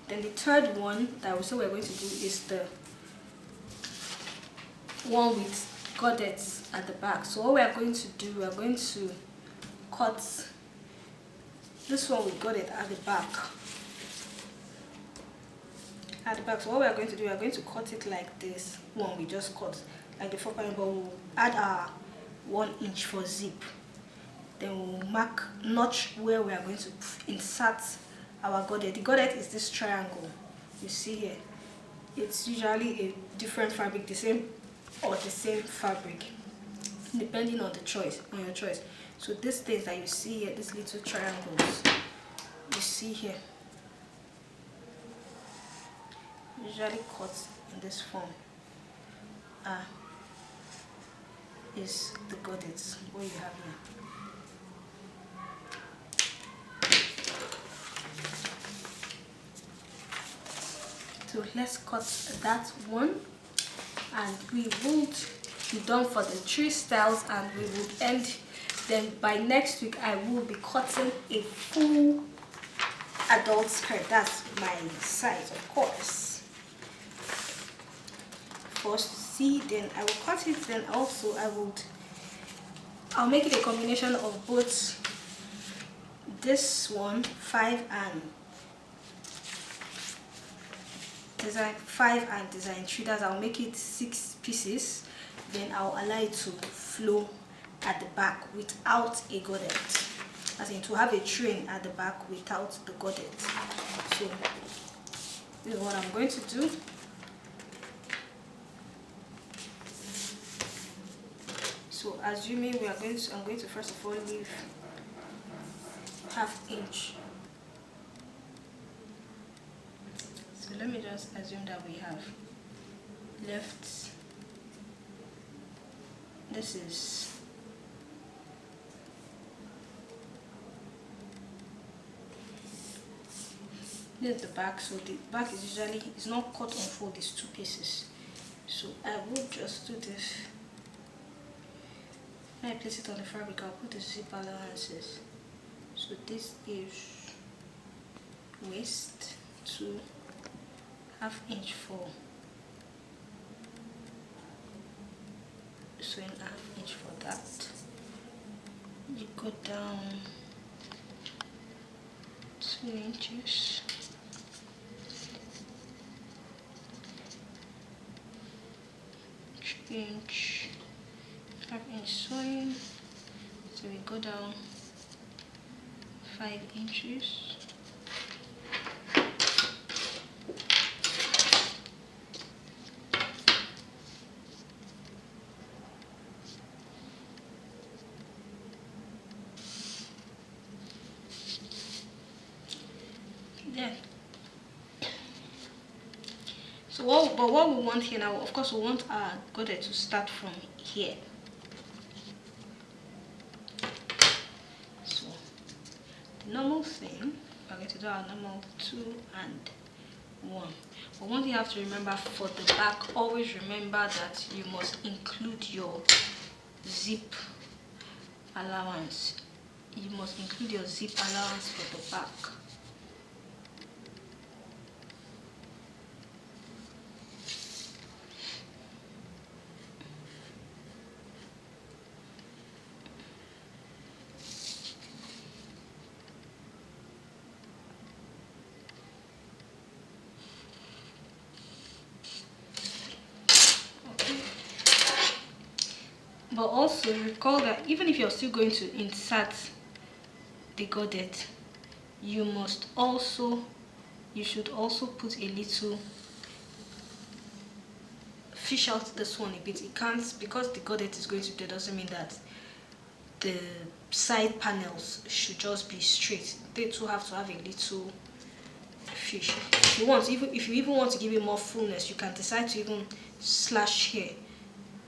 Then the third one that we said we're going to do is the one with goddess at the back. So what we are going to do, we are going to cut this one with goddess at the back. So what we are going to do, we are going to cut it like this one we just cut, like the 4 panel, but we'll add our 1 inch for zip. Then we'll mark notch where we are going to insert our goddess. The goddess is this triangle you see here. It's usually a different fabric, the same or the same fabric, depending on the choice, on your choice. So these things that you see here, these little triangles you see here, usually cut in this form, is the goddess what you have here. So let's cut that one, and we would be done for the 3 styles, and we would end. Then by next week I will be cutting a full adult skirt. That's my size, of course. First see, then I will cut it, then also I'll make it a combination of both this one 5 and design 5 and design 3. That I'll make it 6 pieces, then I'll allow it to flow at the back without a goddess, as in to have a train at the back without the goddess. So this is what I'm going to do. So assuming I'm going to first of all leave ½ inch. So let me just assume that we have left, this is the back. So the back is usually, it's not cut on fold, it's 2 pieces. So I will just do this. When I place it on the fabric, I'll put the zip allowances. So this is waist to ½ inch for sewing, ½ inch for that. You go down 2 inches. Inch, ½ inch sewing, so we go down 5 inches. Then so what we want here now, of course we want our goddess to start from here. So the normal thing, we're going to do our normal 2 and 1. But one thing you have to remember for the back, always remember that you must include your zip allowance. You must include your zip allowance for the back. But also recall that even if you're still going to insert the goddess, you should also put a little, fish out this one a bit. It can't, because the goddess is going to do, doesn't mean that the side panels should just be straight. They too have to have a little fish. If you even want to give it more fullness, you can decide to even slash here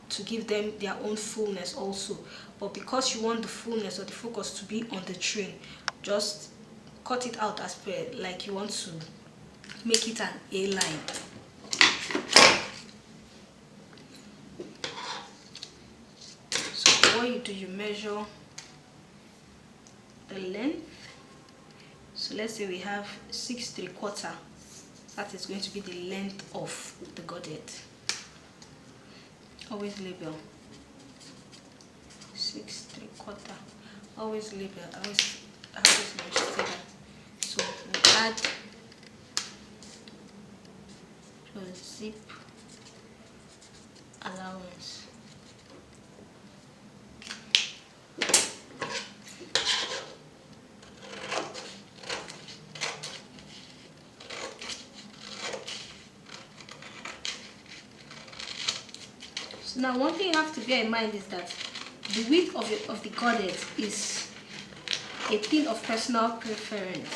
to give them their own fullness also. But because you want the fullness or the focus to be on the train, just cut it out as per like you want to make it an A line. So what you do, you measure the length. So let's say we have 6 3/4 That is going to be the length of the godette. Always label 6 3/4. Always label. I always say that. So we add your zip allowance. So now one thing you have to bear in mind is that the width of the godette is a thing of personal preference.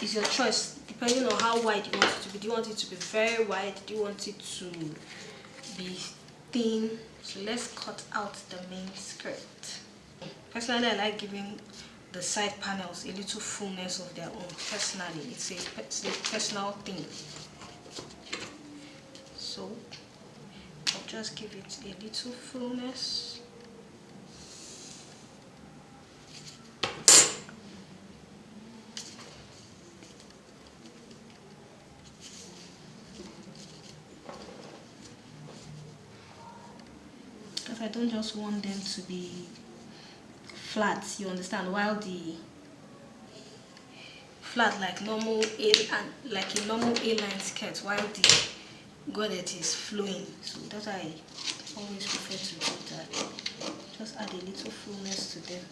It's your choice depending on how wide you want it to be. Do you want it to be very wide? Do you want it to be thin? So let's cut out the main skirt. Personally, I like giving the side panels a little fullness of their own. Personally, it's a personal thing. So I'll just give it a little fullness. Because I don't just want them to be flat, you understand, while the flat like normal like a normal A-line skirt, while the godette is flowing. So that's why I always prefer to do that. Just add a little fullness to them.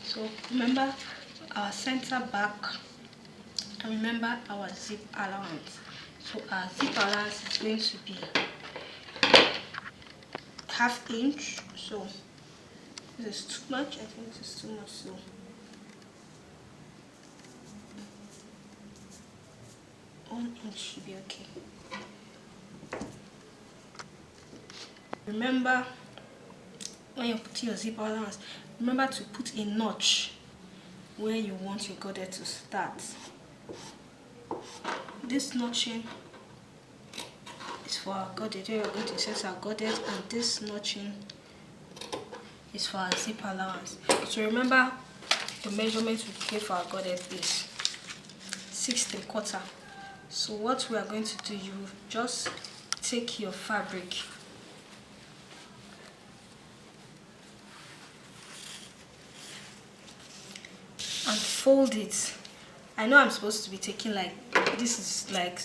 So remember our center back, and remember our zip allowance. So our zip allowance is going to be 1/2 inch. So this is too much. I think this is too much. So 1 inch should be okay. Remember, when you're putting your zip allowance, remember to put a notch where you want your godette to start. This notching is for our godette, where we're going to insert our godette, and this notching is for our zip allowance. So remember, the measurement we gave for our godette is 6 3/4. So what we are going to do, you just take your fabric and fold it. I know I'm supposed to be taking like, this is like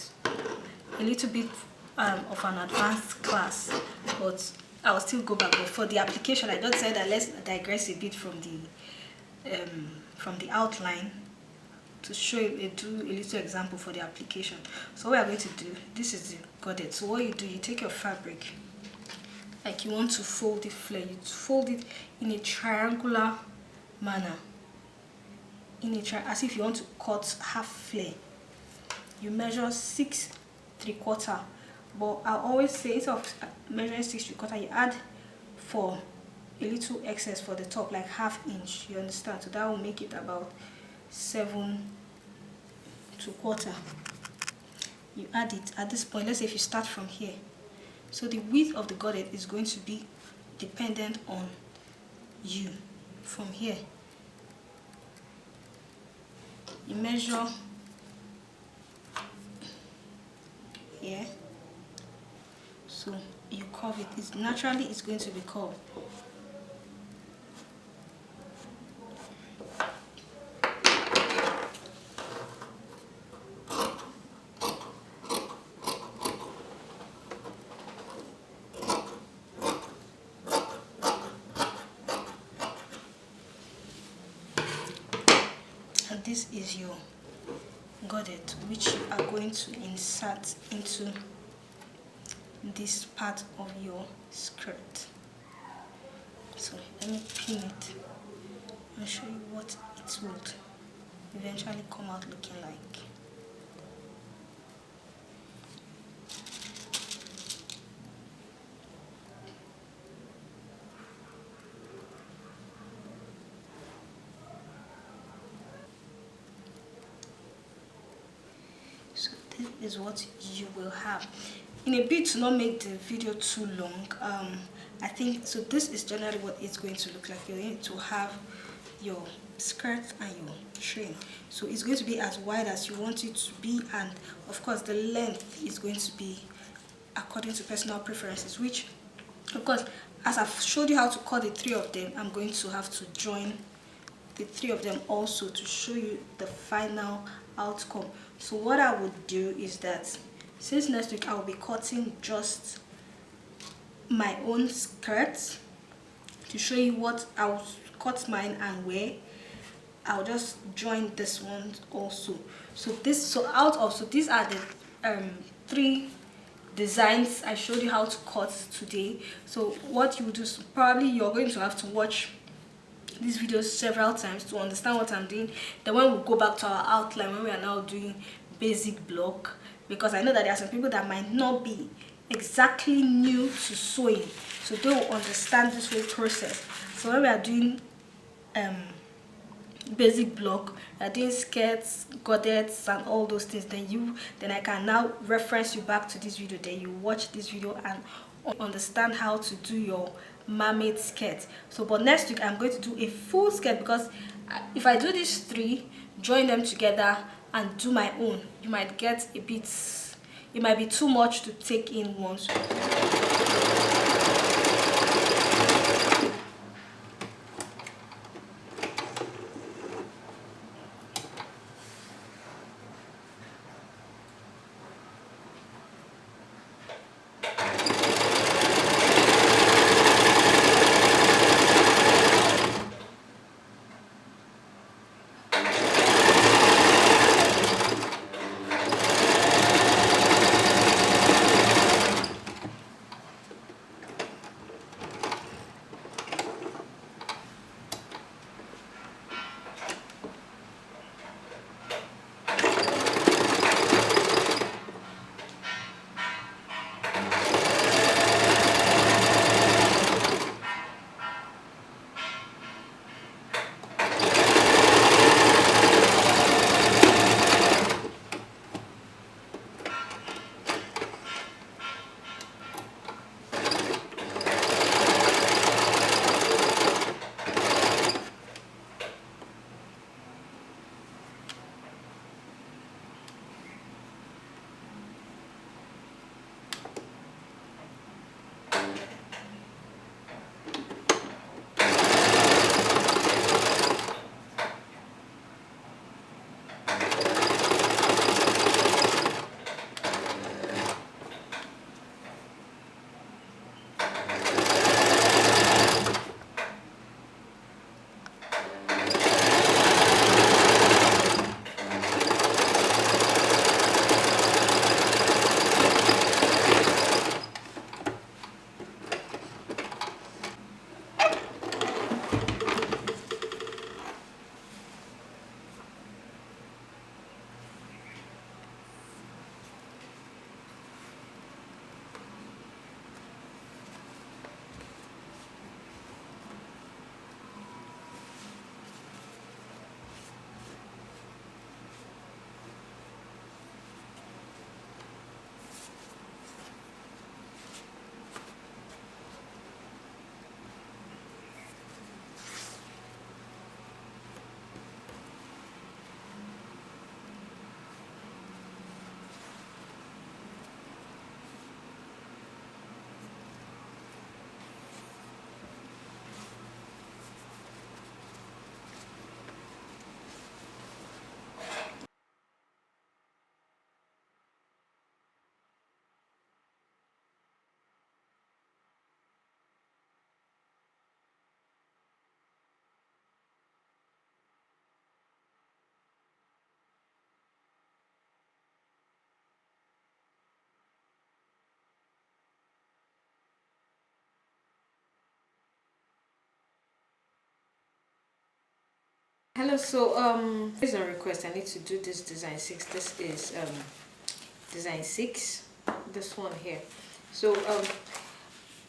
a little bit of an advanced class, but I'll still go back. But for the application, I just said that let's digress a bit from the outline to show you, do a little example for the application. So what we are going to do, this is the godette. So what you do, you take your fabric, like you want to fold it flare, you fold it in a triangular manner, as if you want to cut half flare. You measure 6 3/4, but I always say instead of measuring 6 3/4, you add for a little excess for the top, like 1/2 inch, you understand? So that will make it about 7 2/4. You add it at this point. Let's say if you start from here, so the width of the godette is going to be dependent on you. From here, you measure here, so you curve it. It's naturally it's going to be curved. And this is your godette, which you are going to insert into this part of your skirt. So let me pin it and show you what it would eventually come out looking like. So this is what you will have. In a bit, to not make the video too long, I think so this is generally what it's going to look like. You need to have your skirt and your train, so it's going to be as wide as you want it to be, and of course the length is going to be according to personal preferences, which of course, as I've showed you how to cut the 3 of them, I'm going to have to join the 3 of them also to show you the final outcome. So what I would do is that since next week I will be cutting just my own skirt to show you what I'll cut mine and where, I'll just join this one also. So these are the 3 designs I showed you how to cut today. So what you do is probably you're going to have to watch these videos several times to understand what I'm doing. Then when we go back to our outline, when we are now doing basic block, because I know that there are some people that might not be exactly new to sewing, so they will understand this whole process. So when we are doing basic block, we are doing skirts, godets and all those things, then I can now reference you back to this video, then you watch this video and understand how to do your mermaid skirt. So but next week I'm going to do a full skirt, because if I do these 3, join them together and do my own, you might get a bit, it might be too much to take in once. Hello, so based on request, I need to do this design 6. This is design 6, this one here. So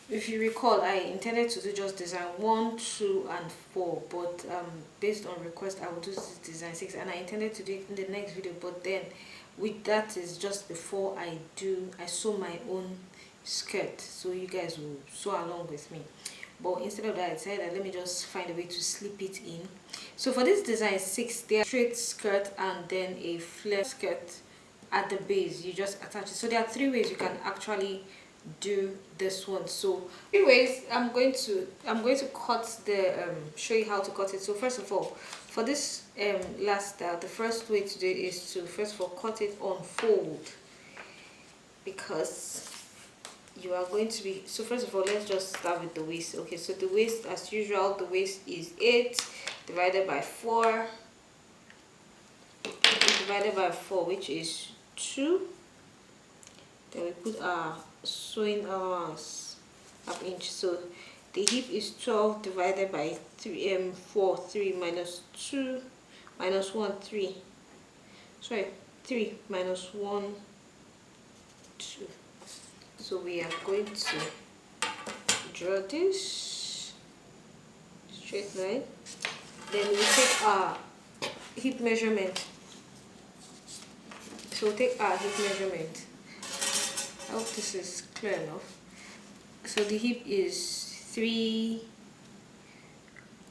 if you recall, I intended to do just design 1, 2 and 4, but based on request I will do this design 6, and I intended to do it in the next video, but then Which that is just before I sew my own skirt, so you guys will sew along with me. But instead of that, I decided that let me just find a way to slip it in. So for this design 6, there are straight skirt and then a flare skirt at the base. You just attach it. So there are 3 ways you can actually do this one. So 3 ways. I'm going to cut the show you how to cut it. So first of all, for this last style, the first way to do it is to first of all cut it on fold, because you are going to be, so first of all, let's just start with the waist. Okay, so the waist, as usual, the waist is 8 divided by 4, which is 2. Then we put our sewing allowance half inch. So the hip is 12 divided by 3 minus 2 minus 1 3. Sorry, 3 minus 1 2. So we are going to draw this straight line. Then we take our hip measurement. So take our hip measurement. I hope this is clear enough. So the hip is 3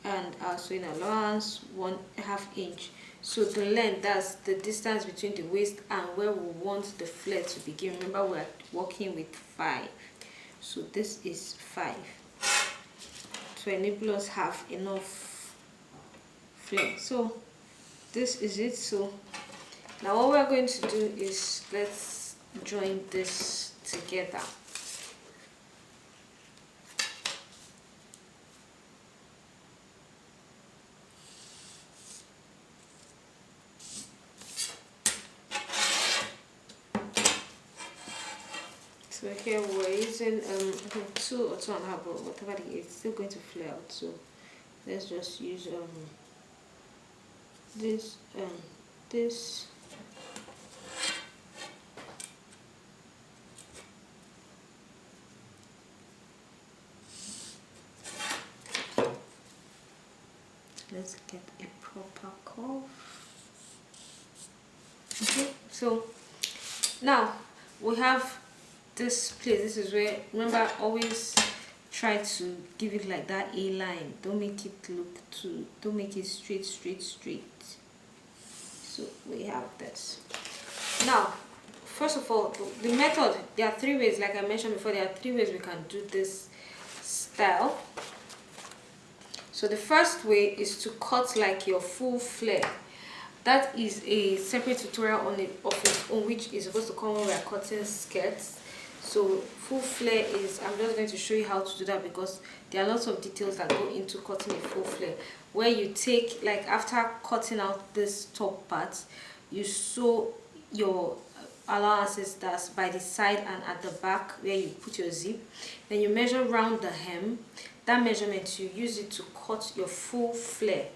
and our sewing allowance 1/2 inch. So the length, that's the distance between the waist and where we want the flare to begin. Remember, we're working with 5, so this is 5 to enable us have enough flare. So this is it. So now what we're going to do is, let's join this together. So here we're using 2 or 2.5, but whatever it is, it's still going to flare out. So let's just use this this. Let's get a proper curve. Okay, so now we have this place. This is where, remember, always try to give it like that A line. Don't make it look too, don't make it straight. So we have this. Now first of all, the method, there are 3 ways. Like I mentioned before, there are 3 ways we can do this style. So the first way is to cut like your full flare. That is a separate tutorial on its own, which is supposed to come when we are cutting skirts. So full flare is, I'm just going to show you how to do that, because there are lots of details that go into cutting a full flare, where you take, like, after cutting out this top part, you sew your allowances, that's by the side and at the back where you put your zip. Then you measure round the hem. That measurement, you use it to cut your full flare,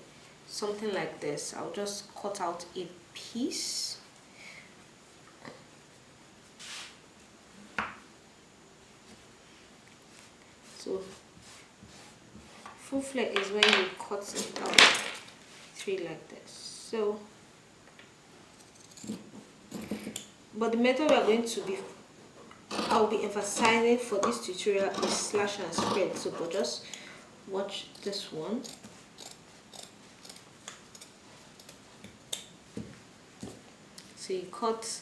something like this. I'll just cut out a piece. So full flare is when you cut it out 3 like this. So, but the method we are going to be, I'll be emphasizing for this tutorial is slash and spread. So but just watch this one. So you cut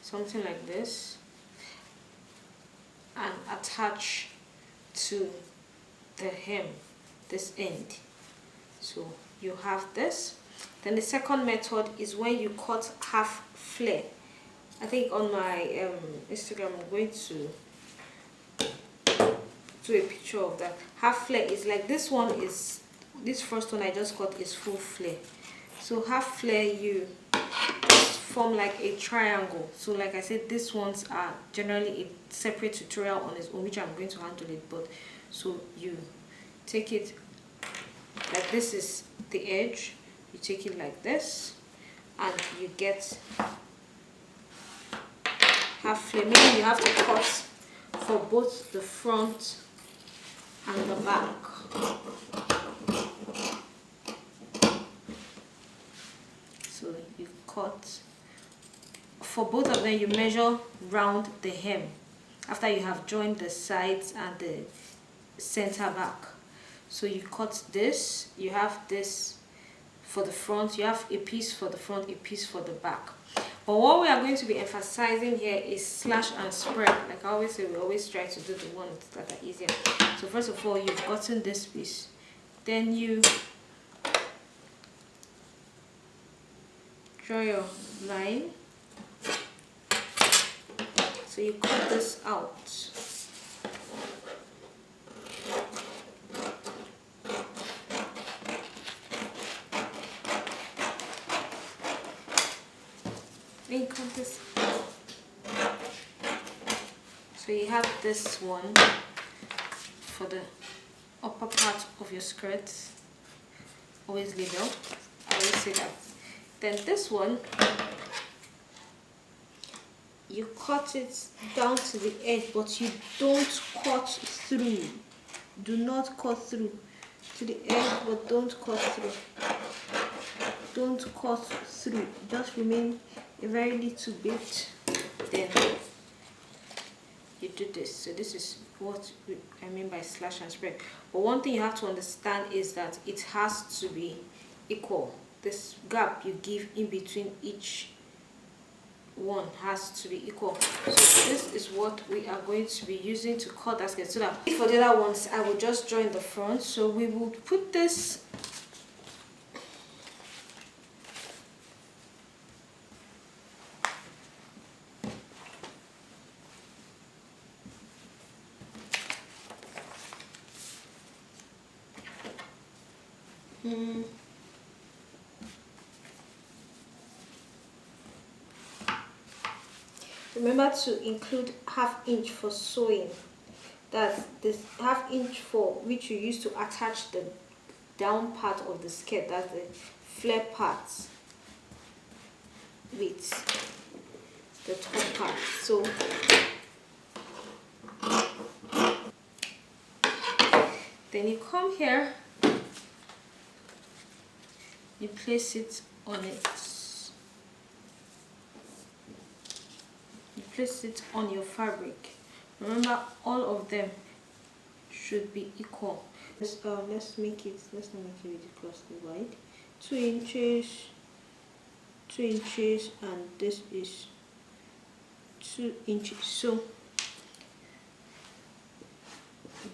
something like this and attach to the hem, this end. So you have this. Then the second method is when you cut half flare. I think on my Instagram I'm going to do a picture of that. Half flare is like this one, is this first one I just cut is full flare. So half flare, you form like a triangle. So like I said, these ones are generally a separate tutorial on its own, which I'm going to handle it. But so you take it like this is the edge, you take it like this and you get half flare, meaning you have to cut for both the front and the back. So you cut for both of them, you measure round the hem after you have joined the sides and the center back. So you cut this, you have this for the front, you have a piece for the front, a piece for the back. But what we are going to be emphasizing here is slash and spread. Like I always say, we always try to do the ones that are easier. So first of all, you've gotten this piece, then you draw your line. So you cut this out. Then you cut this. So you have this one for the upper part of your skirt. Always label. I always say that. Then this one, you cut it down to the edge, but you don't cut through. Do not cut through to the edge, but don't cut through. Don't cut through. Just remain a very little bit. Then you do this. So this is what I mean by slash and spread. But one thing you have to understand is that it has to be equal. This gap you give in between each one has to be equal. So this is what we are going to be using to cut that skirt. So that for the other ones, I will just join the front. So we will put this remember to include ½ inch for sewing. That's this ½ inch for which you use to attach the down part of the skirt, that's the flare part, with the top part. So then you come here, you place it on it. You place it on your fabric. Remember, all of them should be equal. Let's not make it ridiculously wide. 2 inches, 2 inches, and this is 2 inches. So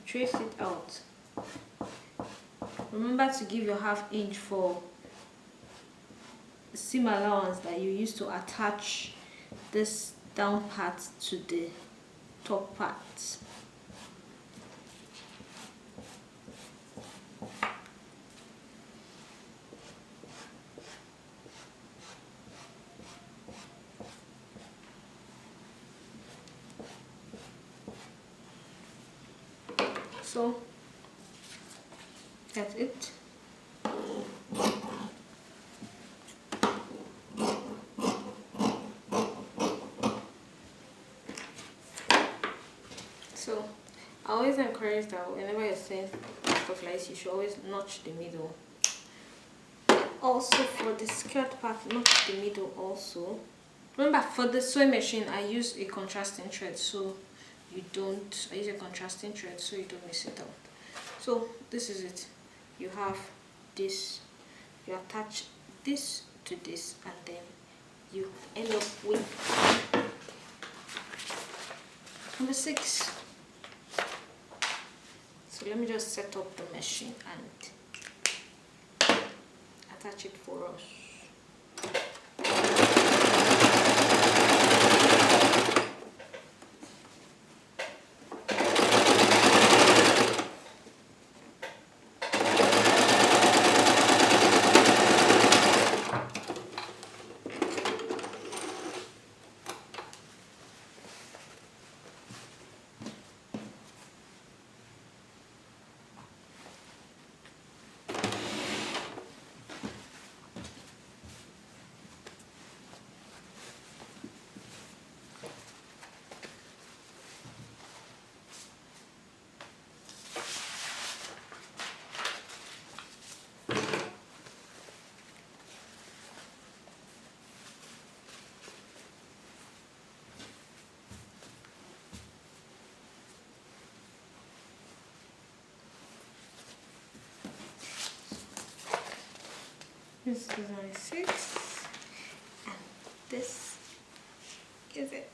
trace it out. Remember to give your ½ inch for seam allowance that you use to attach this down part to the top part. So that's it. So I always encourage that whenever you're saying stuff like this, you should always notch the middle. Also for the skirt part, notch the middle also. Remember, for the sewing machine, I use a contrasting thread, so you don't, I use a contrasting thread so you don't miss it out. So this is it. You have this, you attach this to this, and then you end up with number 6. So let me just set up the machine and attach it for us. This is 2006, and this is it.